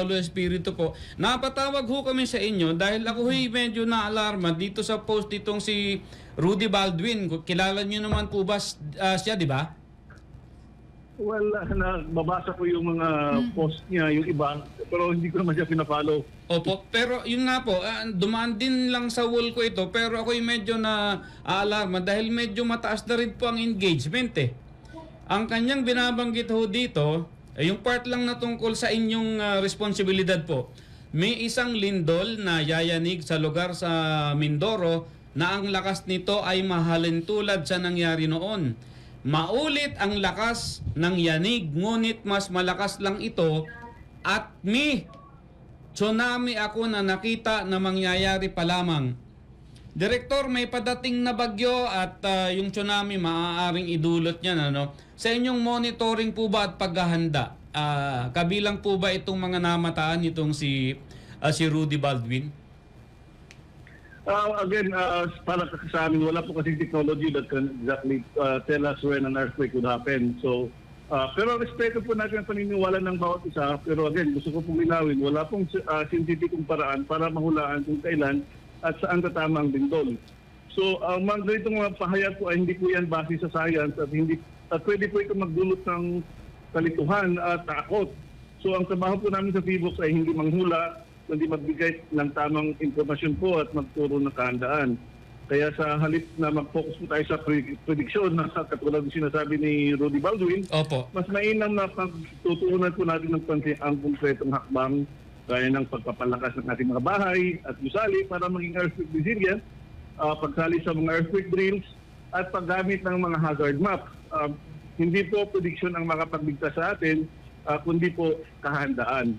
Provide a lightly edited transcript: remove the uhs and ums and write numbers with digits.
Paulo Espiritu po. Napatawag ho kami sa inyo dahil ako medyo na-alarma dito sa post itong si Rudy Baldwin. Kilala niyo naman po ba siya, di ba? Well, nababasa ko yung mga post niya, yung iba, pero hindi ko naman siya pinafollow. Opo, pero yun nga po, dumaan din lang sa wall ko ito, pero ako'y medyo na-alarma dahil medyo mataas na rin po ang engagement eh. Ang kanyang binabanggit ho dito, yung part lang na tungkol sa inyong responsibilidad po. May isang lindol na yayanig sa lugar sa Mindoro na ang lakas nito ay mahalin tulad sa nangyari noon. Maulit ang lakas ng yanig, ngunit mas malakas lang ito at may tsunami ako na nakita na mangyayari pa lamang. Direktor, may padating na bagyo at yung tsunami maaaring idulot niyan, ano? Sa inyong monitoring po ba at paghahanda, kabilang po ba itong mga namataan itong si Rudy Baldwin? Again, para sa amin, wala po kasi technology that can exactly tell us when an earthquake would happen. So, pero respeto po natin ang paniniwala ng bawat isa. Pero again, gusto ko pong linawin, wala pong scientificong paraan para mahulaan kung kailan at saan tatama ang lindol. So, ang mga ganitong mga pahayag po ay hindi po yan base sa science at pwede po ito magdulot ng kalituhan at takot. So, ang trabaho po namin sa PHIVOLCS ay hindi manghula, kundi magbigay ng tamang informasyon po at magturo ng kahandaan. Kaya sa halip na mag-focus po tayo sa prediksyon na katulad ng sinasabi ni Rudy Baldwin, Opo. mas mainam na pagtutuunan po natin ng pansin ang konkretong hakbang gaya ng pagpapalakas ng ating mga bahay at gusali para maging earthquake resilient, pagsali sa mga earthquake drills at paggamit ng mga hazard maps. Hindi po prediction ang makapagligtas sa atin, kundi po kahandaan.